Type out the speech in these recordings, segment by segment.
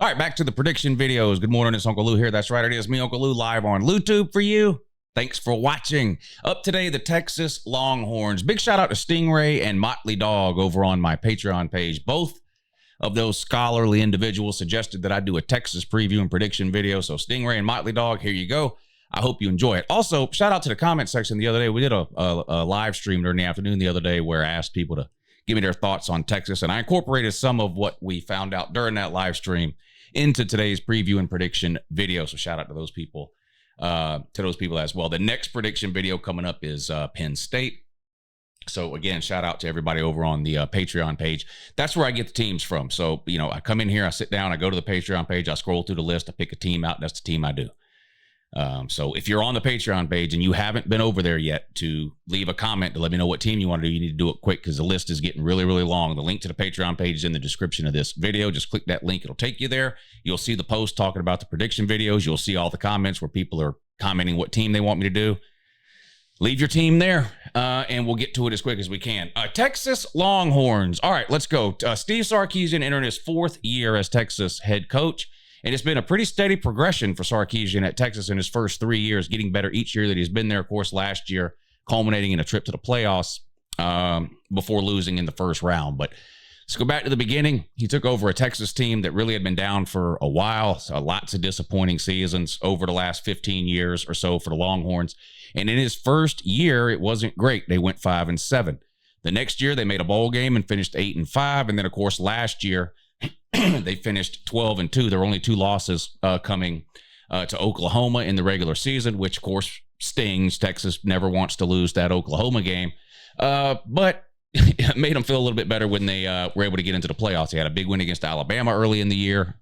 All right, back to the prediction videos. Good morning, it's Uncle Lou here. That's right, it is me, Uncle Lou, live on YouTube for you. Thanks for watching. Up today, the Texas Longhorns. Big shout out to Stingray and Motley Dog over on my Patreon page. Both of those scholarly individuals suggested that I do a Texas preview and prediction video. So Stingray and Motley Dog, here you go. I hope you enjoy it. Also, shout out to the comment section the other day. We did a live stream during the afternoon the other day where I asked people to give me their thoughts on Texas, and I incorporated some of what we found out during that live stream into today's preview and prediction video. So shout out to those people as well. The next prediction video coming up is Penn State. So again, shout out to everybody over on the Patreon page. That's where I get the teams from. So, you know, I come in here, I sit down, I go to the Patreon page, I scroll through the list, I pick a team out. That's the team I do. So if you're on the Patreon page and you haven't been over there yet to leave a comment to let me know what team you want to do, you need to do it quick because the list is getting really, really long. The link to the Patreon page is in the description of this video. Just click that link. It'll take you there. You'll see the post talking about the prediction videos. You'll see all the comments where people are commenting what team they want me to do. Leave your team there, and we'll get to it as quick as we can. Texas Longhorns. All right, let's go. Steve Sarkisian entered his fourth year as Texas head coach. And it's been a pretty steady progression for Sarkisian at Texas in his first 3 years, getting better each year that he's been there. Of course, last year, culminating in a trip to the playoffs before losing in the first round. But let's go back to the beginning. He took over a Texas team that really had been down for a while. So lots of disappointing seasons over the last 15 years or so for the Longhorns. And in his first year, it wasn't great. They went 5-7. The next year, they made a bowl game and finished 8-5. And then, of course, last year, they finished 12-2. There were only 2 losses coming to Oklahoma in the regular season, which, of course, stings. Texas never wants to lose that Oklahoma game. But it made them feel a little bit better when they were able to get into the playoffs. They had a big win against Alabama early in the year,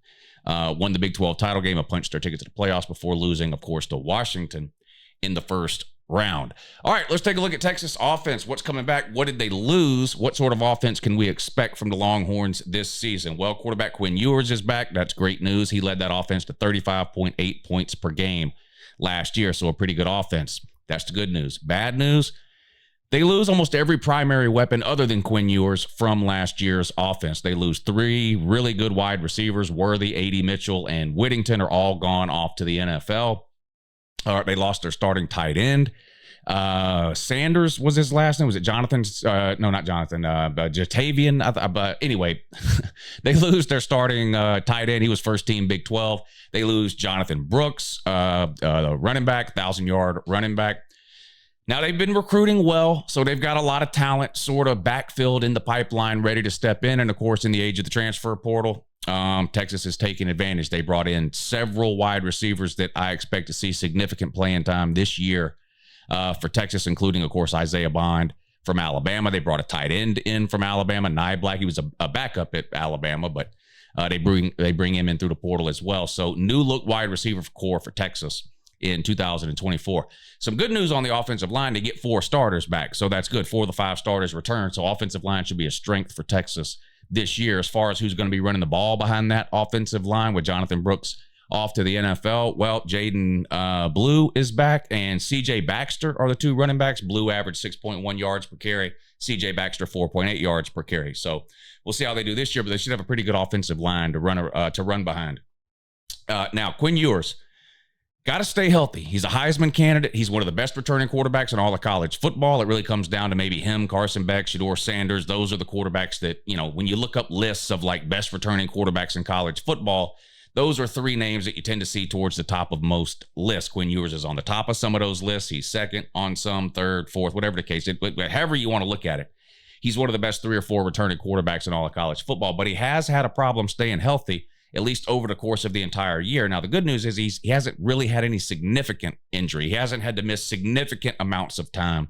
won the Big 12 title game, and punched their ticket to the playoffs before losing, of course, to Washington in the first round. All right, let's take a look at Texas offense. What's coming back? What did they lose? What sort of offense can we expect from the Longhorns this season? Well, quarterback Quinn Ewers is back. That's great news. He led that offense to 35.8 points per game last year, so a pretty good offense. That's the good news. Bad news, they lose almost every primary weapon other than Quinn Ewers from last year's offense. They lose 3 really good wide receivers. Worthy, A.D. Mitchell, and Whittington are all gone off to the NFL. All right, they lost their starting tight end. Sanders was his last name. Was it Jonathan? No, not Jonathan. Jatavian. But anyway, they lose their starting tight end. He was first team Big 12. They lose Jonathan Brooks, running back, 1,000-yard running back. Now, they've been recruiting well, so they've got a lot of talent sort of backfilled in the pipeline, ready to step in. And, of course, in the age of the transfer portal, Texas is taking advantage. They brought in several wide receivers that I expect to see significant playing time this year for Texas, including, of course, Isaiah Bond from Alabama. They brought a tight end in from Alabama, Nye Black. He was a backup at Alabama, but they bring him in through the portal as well. So new look wide receiver core for Texas in 2024. Some good news on the offensive line. They get 4 starters back, so that's good. 4 of the 5 starters return, so offensive line should be a strength for Texas this year. As far as who's going to be running the ball behind that offensive line with Jonathan Brooks off to the NFL, well, Jaden Blue is back, and C.J. Baxter are the 2 running backs. Blue averaged 6.1 yards per carry. C.J. Baxter 4.8 yards per carry. So we'll see how they do this year, but they should have a pretty good offensive line to run behind. Now, Quinn Ewers, got to stay healthy. He's a Heisman candidate. He's one of the best returning quarterbacks in all of college football. It really comes down to maybe him, Carson Beck, Shedeur Sanders. Those are the quarterbacks that, you know, when you look up lists of like best returning quarterbacks in college football, those are 3 names that you tend to see towards the top of most lists. Quinn Ewers is on the top of some of those lists. He's second on some, third, fourth, whatever the case is. But however you want to look at it, he's one of the best 3 or 4 returning quarterbacks in all of college football. But he has had a problem staying healthy, at least over the course of the entire year. Now, the good news is he hasn't really had any significant injury. He hasn't had to miss significant amounts of time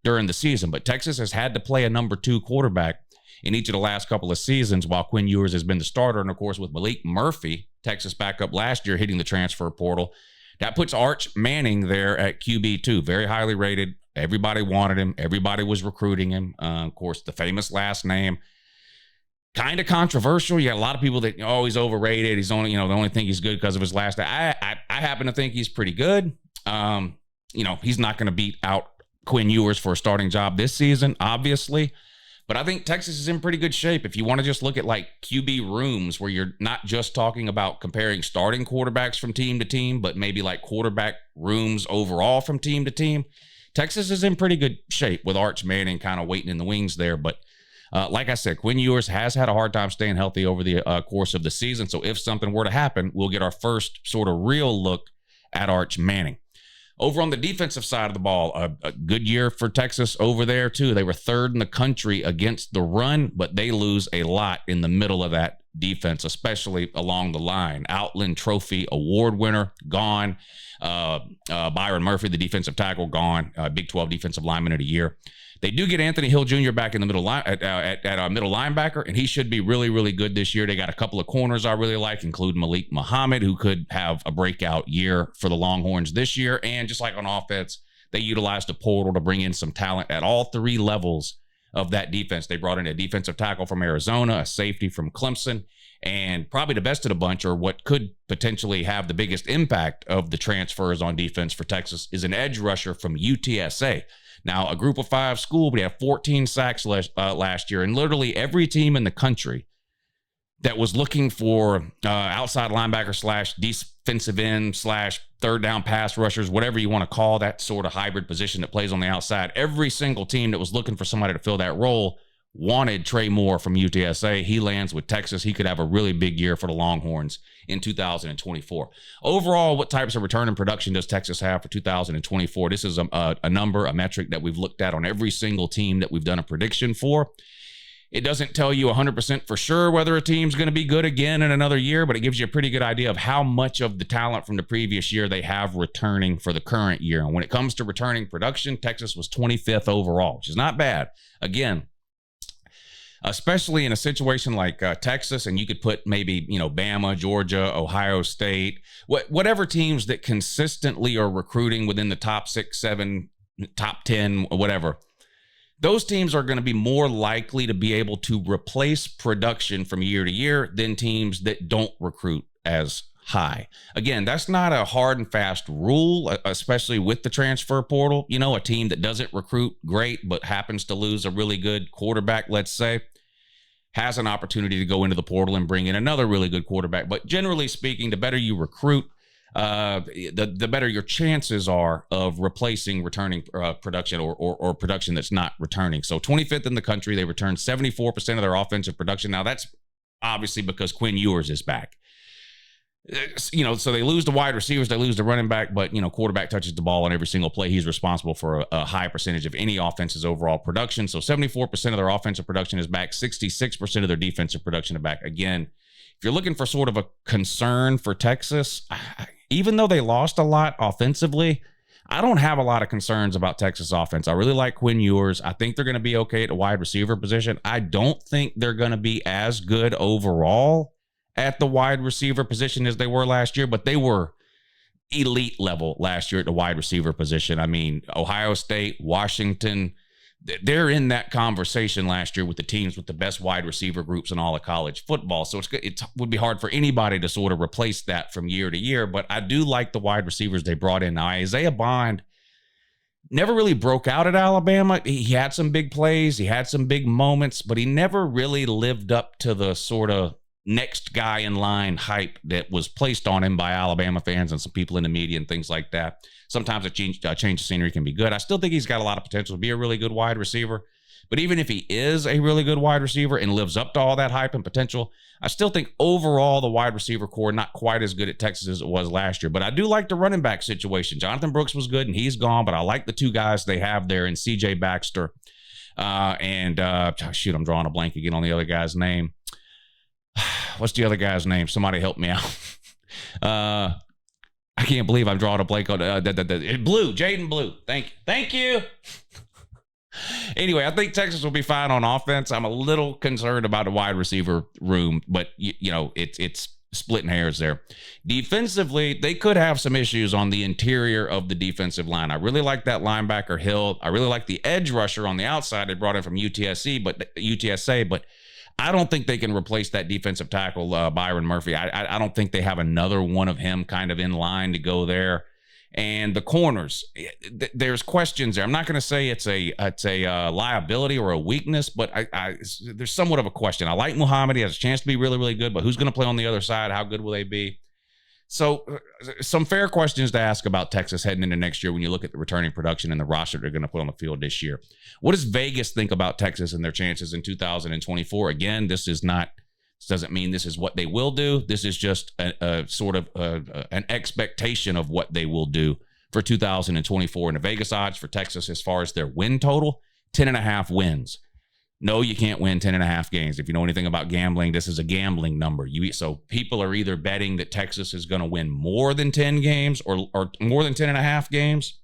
during the season. But Texas has had to play a number 2 quarterback in each of the last couple of seasons while Quinn Ewers has been the starter. And, of course, with Malik Murphy, Texas backup last year, hitting the transfer portal, that puts Arch Manning there at QB2. Very highly rated. Everybody wanted him. Everybody was recruiting him. Of course, the famous last name. Kind of controversial. You got a lot of people that, oh, he's overrated. He's only, the only thing he's good because of his last name. I happen to think he's pretty good. He's not going to beat out Quinn Ewers for a starting job this season, obviously. But I think Texas is in pretty good shape. If you want to just look at like QB rooms where you're not just talking about comparing starting quarterbacks from team to team, but maybe like quarterback rooms overall from team to team, Texas is in pretty good shape with Arch Manning kind of waiting in the wings there. But like I said, Quinn Ewers has had a hard time staying healthy over the course of the season. So if something were to happen, we'll get our first sort of real look at Arch Manning. Over on the defensive side of the ball, a good year for Texas over there, too. They were third in the country against the run, but they lose a lot in the middle of that defense, especially along the line. Outland Trophy Award winner, gone. Byron Murphy, the defensive tackle, gone. Big 12 defensive lineman of the year. They do get Anthony Hill Jr. back in the middle line at middle linebacker, and he should be really, really good this year. They got a couple of corners I really like, including Malik Muhammad, who could have a breakout year for the Longhorns this year. And just like on offense, they utilized the portal to bring in some talent at all three levels of that defense. They brought in a defensive tackle from Arizona, a safety from Clemson, and probably the best of the bunch, or what could potentially have the biggest impact of the transfers on defense for Texas, is an edge rusher from UTSA. Now, a group of five school, but he had 14 sacks last year, and literally every team in the country that was looking for outside linebacker / defensive end / third down pass rushers, whatever you want to call that sort of hybrid position that plays on the outside, every single team that was looking for somebody to fill that role wanted Trey Moore from UTSA. He lands with Texas. He could have a really big year for the Longhorns in 2024. Overall, what types of return and production does Texas have for 2024? This is a number, a metric that we've looked at on every single team that we've done a prediction for. It doesn't tell you 100% for sure whether a team's going to be good again in another year, but it gives you a pretty good idea of how much of the talent from the previous year they have returning for the current year. And when it comes to returning production, Texas was 25th overall, which is not bad. Again, especially in a situation like Texas, and you could put maybe, Bama, Georgia, Ohio State, whatever teams that consistently are recruiting within the top 6, 7, top 10, whatever. Those teams are going to be more likely to be able to replace production from year to year than teams that don't recruit as high. Again, that's not a hard and fast rule, especially with the transfer portal. A team that doesn't recruit great but happens to lose a really good quarterback, let's say, has an opportunity to go into the portal and bring in another really good quarterback. But generally speaking, the better you recruit, the better your chances are of replacing returning production or production that's not returning. So 25th in the country, they returned 74% of their offensive production. Now, that's obviously because Quinn Ewers is back. So they lose the wide receivers, they lose the running back, but, quarterback touches the ball on every single play. He's responsible for a high percentage of any offense's overall production. So 74% of their offensive production is back. 66% of their defensive production is back. Again, if you're looking for sort of a concern for Texas, even though they lost a lot offensively, I don't have a lot of concerns about Texas offense. I really like Quinn Ewers. I think they're going to be okay at the wide receiver position. I don't think they're going to be as good overall at the wide receiver position as they were last year, but they were elite level last year at the wide receiver position. I mean, Ohio State, Washington, they're in that conversation last year with the teams with the best wide receiver groups in all of college football. So it would be hard for anybody to sort of replace that from year to year, but I do like the wide receivers they brought in. Now, Isaiah Bond never really broke out at Alabama. He had some big plays, he had some big moments, but he never really lived up to the sort of next guy in line hype that was placed on him by Alabama fans and some people in the media and things like that. Sometimes a change of scenery can be good. I still think he's got a lot of potential to be a really good wide receiver. But even if he is a really good wide receiver and lives up to all that hype and potential, I still think overall the wide receiver core not quite as good at Texas as it was last year. But I do like the running back situation. Jonathan Brooks was good and he's gone, but I like the two guys they have there in C.J. Baxter I'm drawing a blank again on the other guy's name. What's the other guy's name? Somebody help me out. I can't believe I'm drawing a blank on Blue, Jaden Blue. Thank you. Anyway, I think Texas will be fine on offense. I'm a little concerned about the wide receiver room, but it's splitting hairs there. Defensively, they could have some issues on the interior of the defensive line. I really like that linebacker Hill. I really like the edge rusher on the outside they brought in from UTSA, but I don't think they can replace that defensive tackle, Byron Murphy. I don't think they have another one of him kind of in line to go there. And the corners, there's questions there. I'm not going to say it's a liability or a weakness, but there's somewhat of a question. I like Muhammad. He has a chance to be really, really good, but who's going to play on the other side? How good will they be? So some fair questions to ask about Texas heading into next year when you look at the returning production and the roster they're going to put on the field this year. What does Vegas think about Texas and their chances in 2024? Again, this doesn't mean this is what they will do. This is just a sort of an expectation of what they will do for 2024. And the Vegas odds for Texas as far as their win total, 10.5 wins. No, you can't win 10.5 games. If you know anything about gambling, this is a gambling number. So people are either betting that Texas is going to win more than 10 games or more than 10.5 games,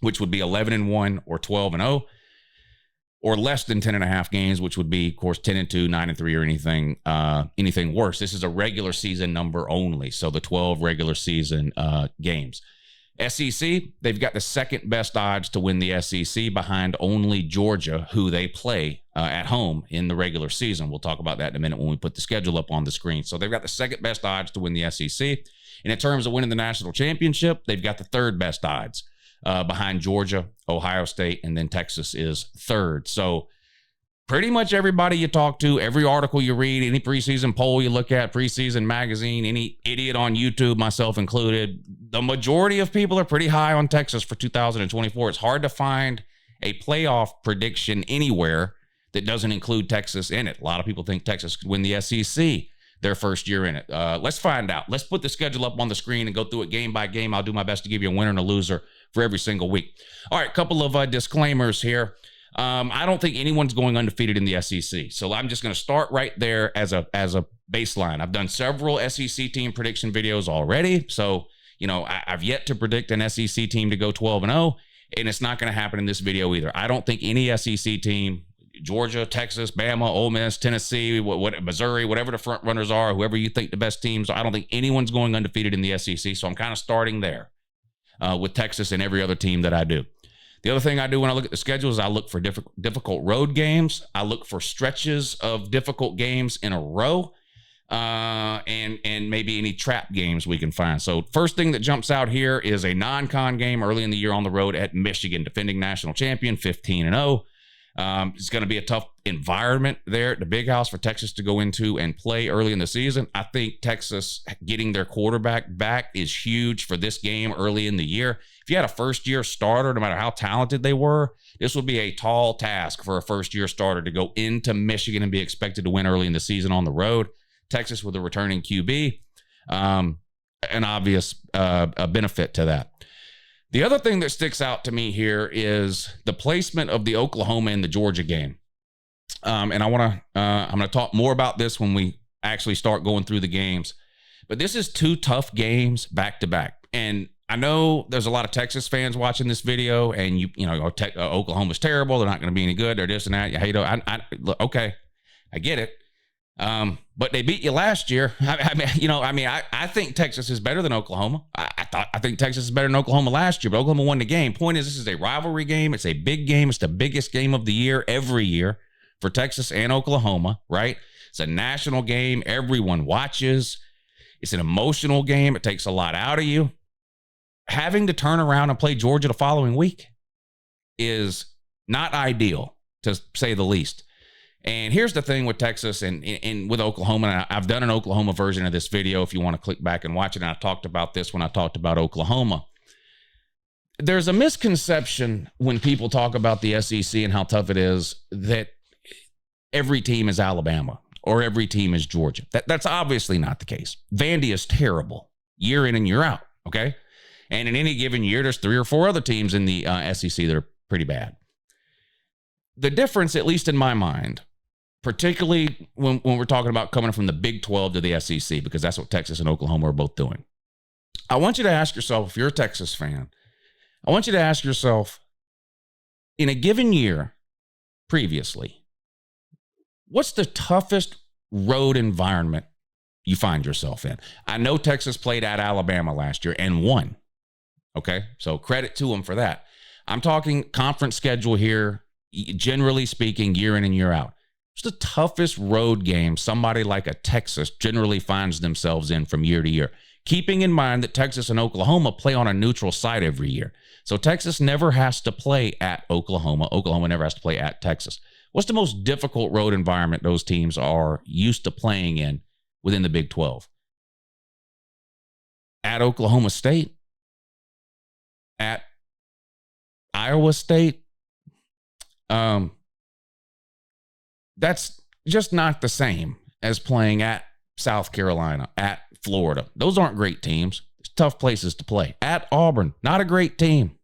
which would be 11-1 or 12-0. Or less than 10.5 games, which would be, of course, 10-2, 9-3, or anything worse. This is a regular season number only, so the 12 regular season games. SEC, they've got the second best odds to win the SEC behind only Georgia, who they play at home in the regular season. We'll talk about that in a minute when we put the schedule up on the screen. So they've got the second best odds to win the SEC. And in terms of winning the national championship, they've got the third best odds. Behind Georgia, Ohio State, and then Texas is third. So pretty much everybody you talk to, every article you read, any preseason poll you look at, preseason magazine, any idiot on YouTube, myself included, the majority of people are pretty high on Texas for 2024. It's hard to find a playoff prediction anywhere that doesn't include Texas in it. A lot of people think Texas could win the SEC their first year in it. Let's find out. Let's put the schedule up on the screen and go through it game by game. I'll do my best to give you a winner and a loser for every single week. All right, couple of disclaimers here. I don't think anyone's going undefeated in the SEC. So I'm just going to start right there as a baseline. I've done several SEC team prediction videos already. So, I've yet to predict an SEC team to go 12-0, and it's not going to happen in this video either. I don't think any SEC team, Georgia, Texas, Bama, Ole Miss, Tennessee, Missouri, whatever the front runners are, whoever you think the best teams are, I don't think anyone's going undefeated in the SEC. So I'm kind of starting there with Texas and every other team that I do. The other thing I do when I look at the schedule is I look for difficult road games. I look for stretches of difficult games in a row, and maybe any trap games we can find. So first thing that jumps out here is a non-con game early in the year on the road at Michigan, defending national champion, 15-0. It's going to be a tough environment there at the Big House for Texas to go into and play early in the season. I think Texas getting their quarterback back is huge for this game early in the year. If you had a first-year starter, no matter how talented they were, this would be a tall task for a first-year starter to go into Michigan and be expected to win early in the season on the road. Texas with a returning QB, an obvious benefit to that. The other thing that sticks out to me here is the placement of the Oklahoma and the Georgia game. And I'm going to talk more about this when we actually start going through the games. But this is two tough games back to back. And I know there's a lot of Texas fans watching this video, and Oklahoma's terrible. They're not going to be any good. They're this and that. You hate it. Okay, I get it. But they beat you last year. I think Texas is better than Oklahoma. I think Texas is better than Oklahoma last year, but Oklahoma won the game. Point is, this is a rivalry game. It's a big game. It's the biggest game of the year every year for Texas and Oklahoma, right? It's a national game. Everyone watches. It's an emotional game. It takes a lot out of you. Having to turn around and play Georgia the following week is not ideal, to say the least. And here's the thing with Texas and with Oklahoma. And I've done an Oklahoma version of this video if you want to click back and watch it. And I talked about this when I talked about Oklahoma. There's a misconception when people talk about the SEC and how tough it is that every team is Alabama or every team is Georgia. That's obviously not the case. Vandy is terrible year in and year out, okay? And in any given year, there's 3 or 4 other teams in the SEC that are pretty bad. The difference, at least in my mind, particularly when we're talking about coming from the Big 12 to the SEC, because that's what Texas and Oklahoma are both doing. I want you to ask yourself, if you're a Texas fan, I want you to ask yourself, in a given year previously, what's the toughest road environment you find yourself in? I know Texas played at Alabama last year and won. Okay, so credit to them for that. I'm talking conference schedule here, generally speaking, year in and year out. It's the toughest road game somebody like a Texas generally finds themselves in from year to year. Keeping in mind that Texas and Oklahoma play on a neutral site every year. So Texas never has to play at Oklahoma. Oklahoma never has to play at Texas. What's the most difficult road environment those teams are used to playing in within the Big 12? At Oklahoma State? At Iowa State? That's just not the same as playing at South Carolina, at Florida. Those aren't great teams. It's tough places to play. At Auburn, not a great team.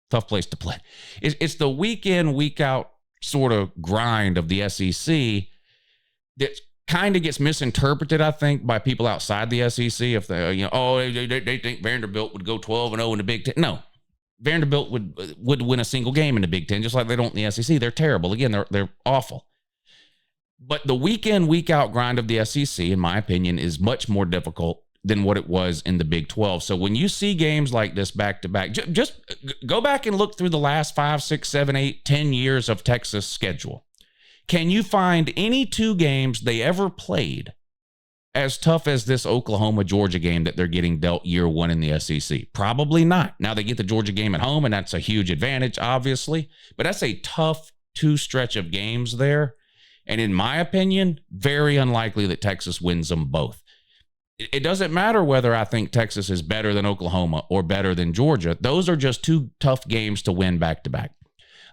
Tough place to play. It's the week in, week out sort of grind of the SEC that kind of gets misinterpreted, I think, by people outside the SEC. If they, they think Vanderbilt would go 12-0 in the Big Ten. No, Vanderbilt would win a single game in the Big Ten, just like they don't in the SEC. They're terrible. Again, they're awful. But the week in, week out grind of the SEC, in my opinion, is much more difficult than what it was in the Big 12. So when you see games like this back to back, just go back and look through the last 5, 6, 7, 8, 10 years of Texas schedule. Can you find any two games they ever played as tough as this Oklahoma-Georgia game that they're getting dealt year one in the SEC? Probably not. Now they get the Georgia game at home, and that's a huge advantage, obviously. But that's a tough two stretch of games there. And in my opinion, very unlikely that Texas wins them both. It doesn't matter whether I think Texas is better than Oklahoma or better than Georgia. Those are just two tough games to win back to back.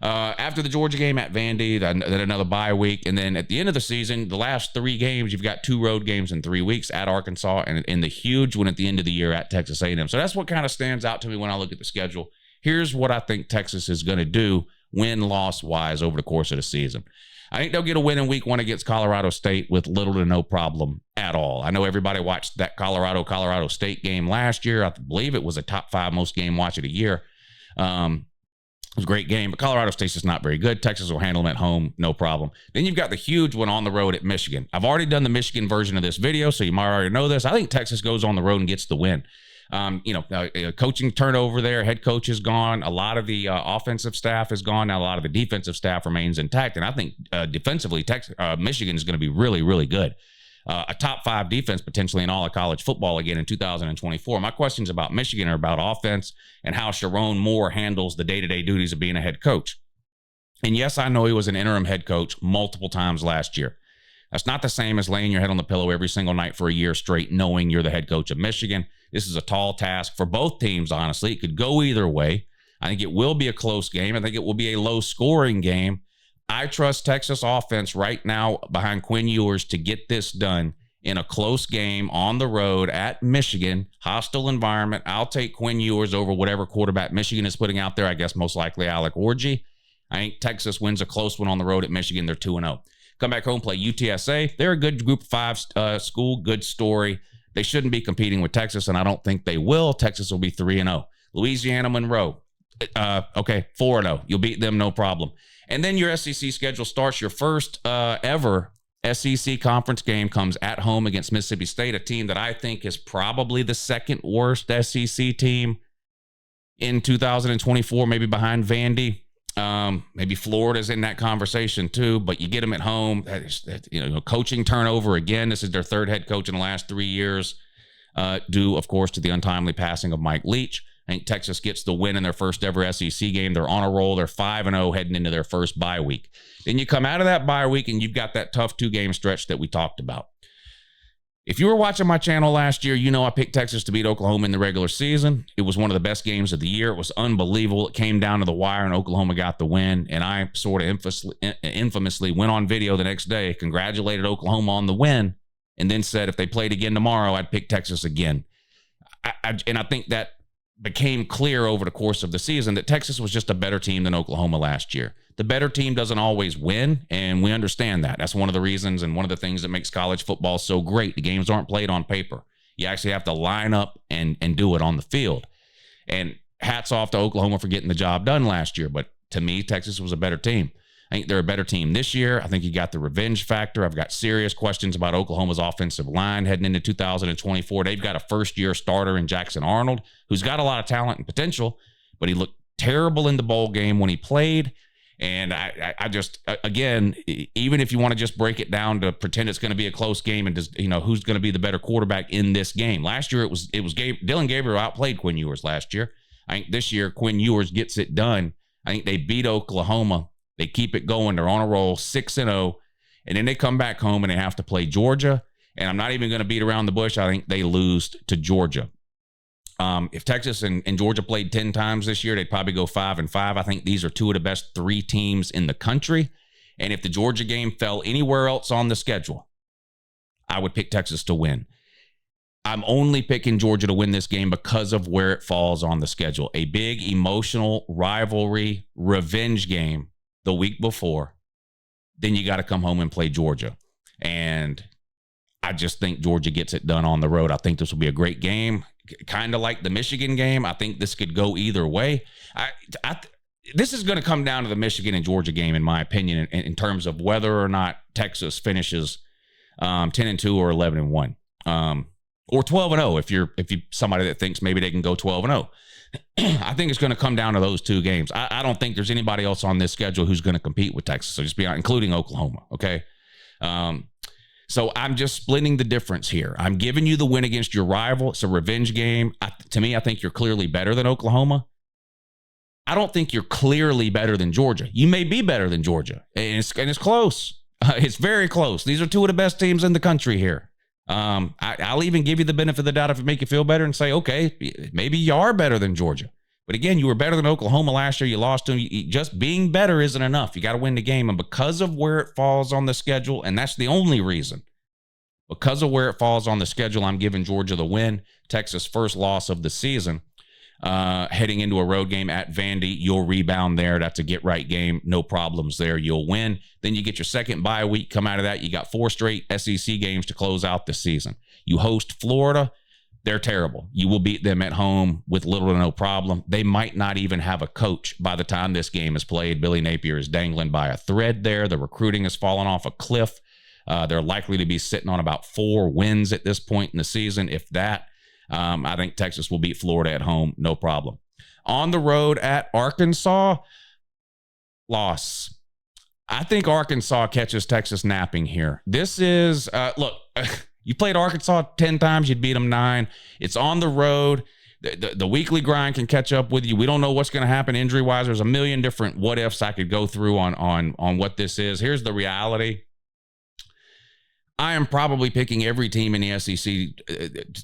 After the Georgia game at Vandy, then another bye week. And then at the end of the season, the last 3 games, you've got 2 road games in 3 weeks at Arkansas and the huge one at the end of the year at Texas A&M. So that's what kind of stands out to me when I look at the schedule. Here's what I think Texas is going to do win-loss wise over the course of the season. I think they'll get a win in week 1 against Colorado State with little to no problem at all. I know everybody watched that Colorado State game last year. I believe it was a top 5 most game watch of the year. It was a great game, but Colorado State's just not very good. Texas will handle them at home, no problem. Then you've got the huge one on the road at Michigan. I've already done the Michigan version of this video, so you might already know this. I think Texas goes on the road and gets the win. Coaching turnover there. Head coach is gone. A lot of the offensive staff is gone. Now a lot of the defensive staff remains intact. And I think defensively, Michigan is going to be really, really good. A top 5 defense potentially in all of college football again in 2024. My questions about Michigan are about offense and how Sharon Moore handles the day-to-day duties of being a head coach. And yes, I know he was an interim head coach multiple times last year. That's not the same as laying your head on the pillow every single night for a year straight, knowing you're the head coach of Michigan. This is a tall task for both teams, honestly. It could go either way. I think it will be a close game. I think it will be a low-scoring game. I trust Texas offense right now behind Quinn Ewers to get this done in a close game on the road at Michigan. Hostile environment. I'll take Quinn Ewers over whatever quarterback Michigan is putting out there. I guess most likely Alec Orji. I think Texas wins a close one on the road at Michigan. They're 2-0. Come back home, play UTSA. They're a good Group 5 school, good story. They shouldn't be competing with Texas, and I don't think they will. Texas will be 3-0. Louisiana Monroe, 4-0. You'll beat them, no problem. And then your SEC schedule starts. Your first ever SEC conference game comes at home against Mississippi State, a team that I think is probably the second worst SEC team in 2024, maybe behind Vandy. Maybe Florida's in that conversation too, but you get them at home. Coaching turnover again. This is their 3rd head coach in the last 3 years, due, of course, to the untimely passing of Mike Leach. I think Texas gets the win in their first ever SEC game. They're on a roll. They're 5-0 heading into their first bye week. Then you come out of that bye week and you've got that tough 2-game stretch that we talked about. If you were watching my channel last year, you know I picked Texas to beat Oklahoma in the regular season. It was one of the best games of the year. It was unbelievable. It came down to the wire, and Oklahoma got the win. And I sort of infamously went on video the next day, congratulated Oklahoma on the win, and then said if they played again tomorrow, I'd pick Texas again. I think that became clear over the course of the season that Texas was just a better team than Oklahoma last year. The better team doesn't always win, and we understand that. That's one of the reasons and one of the things that makes college football so great. The games aren't played on paper. You actually have to line up and do it on the field. And hats off to Oklahoma for getting the job done last year, but to me, Texas was a better team. I think they're a better team this year. I think you got the revenge factor. I've got serious questions about Oklahoma's offensive line heading into 2024. They've got a first-year starter in Jackson Arnold, who's got a lot of talent and potential, but he looked terrible in the bowl game when he played. And I just, again, even if you want to just break it down to pretend it's going to be a close game and just, who's going to be the better quarterback in this game. Last year, it was Dylan Gabriel outplayed Quinn Ewers last year. I think this year, Quinn Ewers gets it done. I think they beat Oklahoma. They keep it going. They're on a roll, 6-0. And then they come back home and they have to play Georgia. And I'm not even going to beat around the bush. I think they lose to Georgia. If Texas and Georgia played 10 times this year, they'd probably go 5-5. I think these are two of the best 3 teams in the country. And if the Georgia game fell anywhere else on the schedule, I would pick Texas to win. I'm only picking Georgia to win this game because of where it falls on the schedule. A big emotional rivalry, revenge game the week before. Then you got to come home and play Georgia. And I just think Georgia gets it done on the road. I think this will be a great game. Kind of like the Michigan game. I think this could go either way. This is going to come down to the Michigan and Georgia game, in my opinion, in terms of whether or not Texas finishes 10-2 or 11-1, or 12-0 if you're somebody that thinks maybe they can go 12-0. I think it's going to come down to those 2 games. I don't think there's anybody else on this schedule who's going to compete with Texas. So just be including Oklahoma. Okay. So I'm just splitting the difference here. I'm giving you the win against your rival. It's a revenge game. To me, I think you're clearly better than Oklahoma. I don't think you're clearly better than Georgia. You may be better than Georgia, and it's close. It's very close. These are 2 of the best teams in the country here. I'll even give you the benefit of the doubt if it make you feel better and say, okay, maybe you are better than Georgia. But again, you were better than Oklahoma last year. You lost to them. Just being better isn't enough. You got to win the game. And because of where it falls on the schedule, and that's the only reason, because of where it falls on the schedule, I'm giving Georgia the win. Texas' first loss of the season. Heading into a road game at Vandy, you'll rebound there. That's a get-right game. No problems there. You'll win. Then you get your second bye week. Come out of that, you got 4 straight SEC games to close out the season. You host Florida. They're terrible. You will beat them at home with little to no problem. They might not even have a coach by the time this game is played. Billy Napier is dangling by a thread there. The recruiting has fallen off a cliff. They're likely to be sitting on about 4 wins at this point in the season, if that. I think Texas will beat Florida at home, no problem. On the road at Arkansas, loss. I think Arkansas catches Texas napping here. This is, look, you played Arkansas 10 times, you'd beat them 9. It's on the road. The weekly grind can catch up with you. We don't know what's going to happen injury-wise. There's a million different what-ifs I could go through on what this is. Here's the reality. I am probably picking every team in the SEC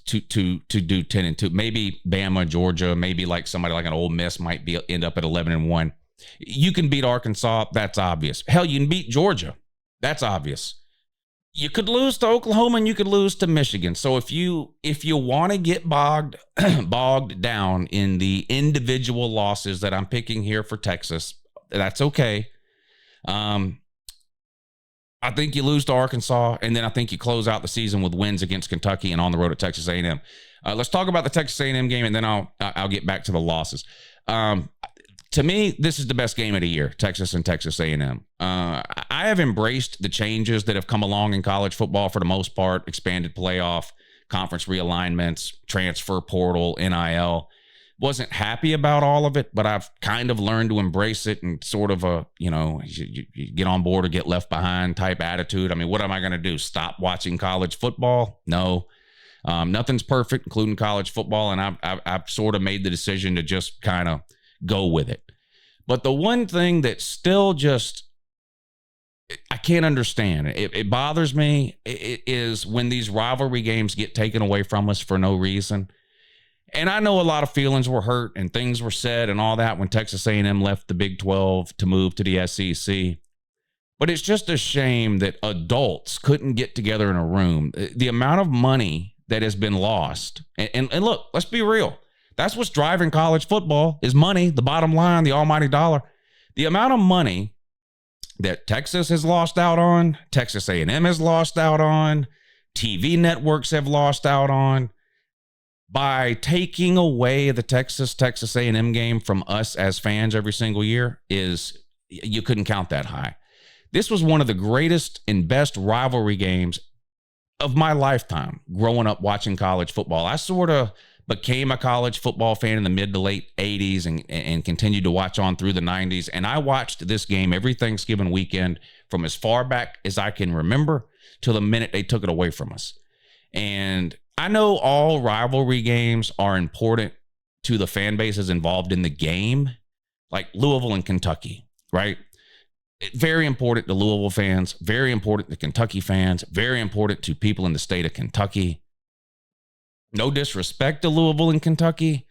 to do 10-2. Maybe Bama, Georgia, maybe like somebody like an Ole Miss might end up at 11-1. You can beat Arkansas. That's obvious. Hell, you can beat Georgia. That's obvious. You could lose to Oklahoma and you could lose to Michigan. So if you want to get bogged down in the individual losses that I'm picking here for Texas, that's okay. I think you lose to Arkansas, and then I think you close out the season with wins against Kentucky and on the road at Texas A&M. Let's talk about the Texas A&M game, and then I'll get back to the losses. To me, this is the best game of the year, Texas and Texas A&M. I have embraced the changes that have come along in college football for the most part, expanded playoff, conference realignments, transfer portal, NIL. Wasn't happy about all of it, but I've kind of learned to embrace it and sort of you get on board or get left behind type attitude. I mean, what am I going to do? Stop watching college football? No. Nothing's perfect, including college football, and I've sort of made the decision to just kind of go with it. But the one thing that still just I can't understand, it bothers me, it is when these rivalry games get taken away from us for no reason. And I know a lot of feelings were hurt and things were said and all that when Texas A&M left the Big 12 to move to the SEC. But it's just a shame that adults couldn't get together in a room. The amount of money that has been lost. And look, let's be real. That's what's driving college football is money, the bottom line, the almighty dollar. The amount of money that Texas has lost out on, Texas A&M has lost out on, TV networks have lost out on, by taking away the Texas A&M game from us as fans every single year is, you couldn't count that high. This was one of the greatest and best rivalry games of my lifetime growing up watching college football. I sort of became a college football fan in the mid to late 80s and continued to watch on through the 90s. And I watched this game every Thanksgiving weekend from as far back as I can remember till the minute they took it away from us. And I know all rivalry games are important to the fan bases involved in the game, like Louisville and Kentucky, right? Very important to Louisville fans, very important to Kentucky fans, very important to people in the state of Kentucky. No disrespect to Louisville and Kentucky.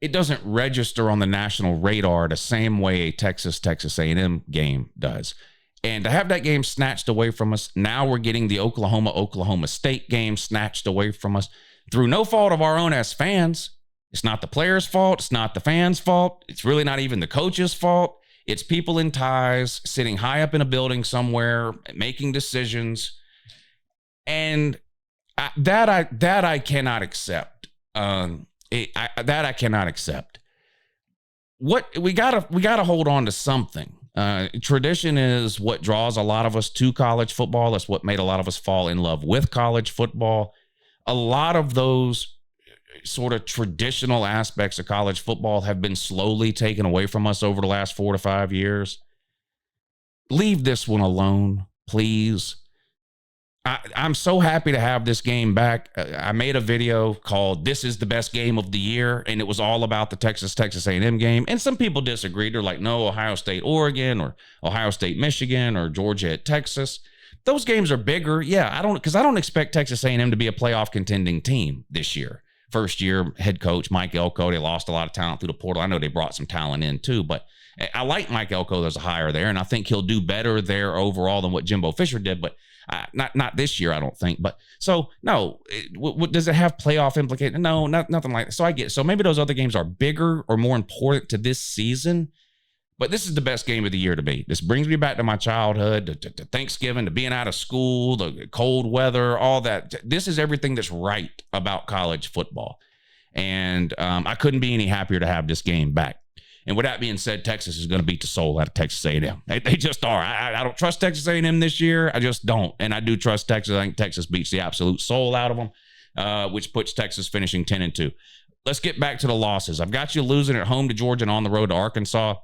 It doesn't register on the national radar the same way a Texas A&M game does. And to have that game snatched away from us, now we're getting the Oklahoma State game snatched away from us through no fault of our own as fans. It's not the players' fault. It's not the fans' fault. It's really not even the coach's fault. It's people in ties sitting high up in a building somewhere making decisions. And that I cannot accept. I cannot accept. What we gotta hold on to something. Tradition is what draws a lot of us to college football. That's what made a lot of us fall in love with college football. A lot of those sort of traditional aspects of college football have been slowly taken away from us over the last 4 to 5 years. Leave this one alone, please. I'm so happy to have this game back. I made a video called "This is the best game of the year," and it was all about the Texas A&M game. And some people disagreed. They're like, no, Ohio State, Oregon, or Ohio State, Michigan, or Georgia at Texas. Those games are bigger. Yeah, I don't expect Texas A&M to be a playoff contending team this year. First year head coach Mike Elko. They lost a lot of talent through the portal. I know they brought some talent in too, but I like Mike Elko as a hire there, and I think he'll do better there overall than what Jimbo Fisher did. But not this year, I don't think. But so no, what does it have playoff implications? No, nothing like that. So I get it. So maybe those other games are bigger or more important to this season. But this is the best game of the year to me. This brings me back to my childhood, to Thanksgiving, to being out of school, the cold weather, all that. This is everything that's right about college football. And I couldn't be any happier to have this game back. And with that being said, Texas is going to beat the soul out of Texas A&M. They just are. I don't trust Texas A&M this year. I just don't. And I do trust Texas. I think Texas beats the absolute soul out of them, which puts Texas finishing 10-2. Let's get back to the losses. I've got you losing at home to Georgia and on the road to Arkansas.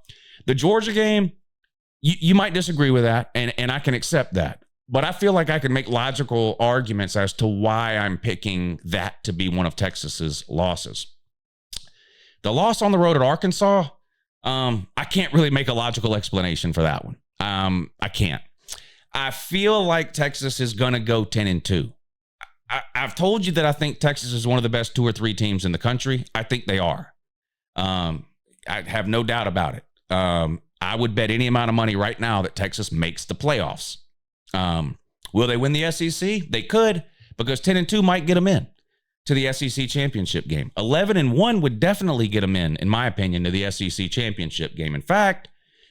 The Georgia game, you might disagree with that, and I can accept that. But I feel like I can make logical arguments as to why I'm picking that to be one of Texas's losses. The loss on the road at Arkansas, I can't really make a logical explanation for that one. I can't. I feel like Texas is going to go 10-2. I've told you that I think Texas is one of the best 2 or 3 teams in the country. I think they are. I have no doubt about it. I would bet any amount of money right now that Texas makes the playoffs. Will they win the SEC? They could, because 10-2 might get them in to the SEC championship game. 11-1 would definitely get them in my opinion, to the SEC championship game. In fact,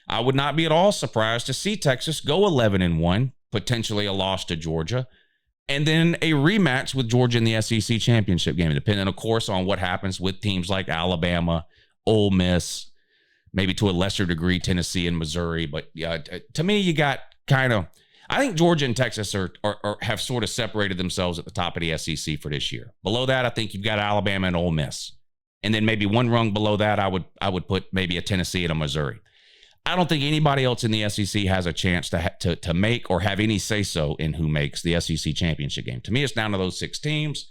I would not be at all surprised to see Texas go 11-1, potentially a loss to Georgia, and then a rematch with Georgia in the SEC championship game, depending, of course, on what happens with teams like Alabama, Ole Miss, maybe to a lesser degree, Tennessee and Missouri. But yeah, to me, you got kind of, I think Georgia and Texas are have sort of separated themselves at the top of the SEC for this year. Below that, I think you've got Alabama and Ole Miss. And then maybe one rung below that, I would put maybe a Tennessee and a Missouri. I don't think anybody else in the SEC has a chance to make or have any say-so in who makes the SEC championship game. To me, it's down to those 6 teams.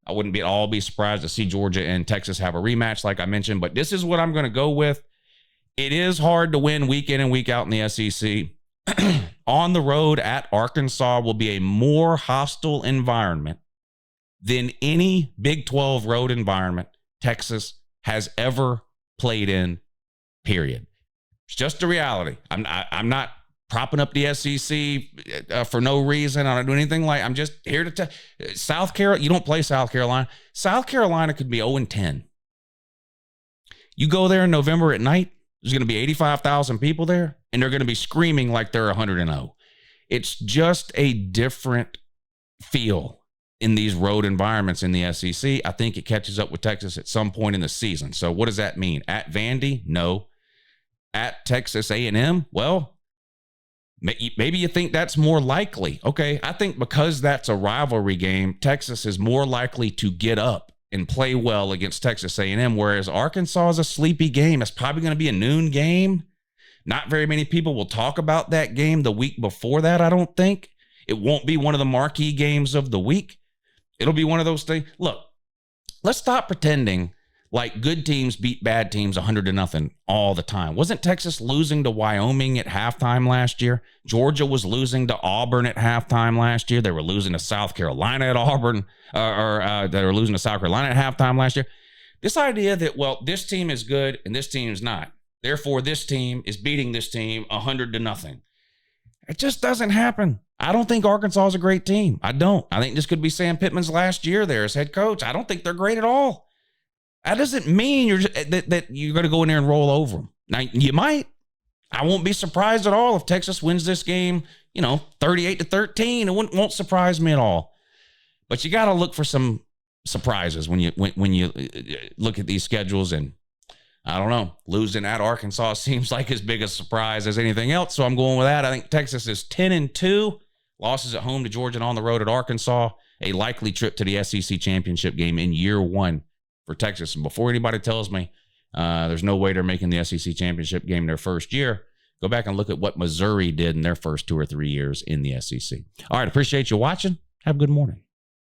I wouldn't be surprised to see Georgia and Texas have a rematch, like I mentioned. But this is what I'm going to go with. It is hard to win week in and week out in the SEC. On the road at Arkansas will be a more hostile environment than any Big 12 road environment Texas has ever played in, period. It's just a reality. I'm not propping up the SEC for no reason. I don't do anything like, I'm just here to tell South Carolina. You don't play South Carolina. South Carolina could be 0-10. You go there in November at night, there's going to be 85,000 people there, and they're going to be screaming like they're 100-0. It's just a different feel in these road environments in the SEC. I think it catches up with Texas at some point in the season. So what does that mean? At Vandy? No. At Texas A&M? Well, maybe you think that's more likely. Okay, I think because that's a rivalry game, Texas is more likely to get up and play well against Texas A&M, whereas Arkansas is a sleepy game. It's probably going to be a noon game. Not very many people will talk about that game the week before that, I don't think. It won't be one of the marquee games of the week. It'll be one of those things. Look, let's stop pretending like good teams beat bad teams 100-0 all the time. Wasn't Texas losing to Wyoming at halftime last year? Georgia was losing to Auburn at halftime last year. They were losing to South Carolina at Auburn, they were losing to South Carolina at halftime last year. This idea that, well, this team is good and this team is not. Therefore, this team is beating this team 100-0. It just doesn't happen. I don't think Arkansas is a great team. I don't. I think this could be Sam Pittman's last year there as head coach. I don't think they're great at all. That doesn't mean that you're going to go in there and roll over them. Now, you might. I won't be surprised at all if Texas wins this game, 38-13. It won't surprise me at all. But you got to look for some surprises when you look at these schedules. And I don't know, losing at Arkansas seems like as big a surprise as anything else. So I'm going with that. I think Texas is 10-2. Losses at home to Georgia and on the road at Arkansas. A likely trip to the SEC championship game in year one for Texas. And before anybody tells me there's no way they're making the SEC championship game their first year, go back and look at what Missouri did in their first 2 or 3 years in the SEC. All right, appreciate you watching. Have a good morning.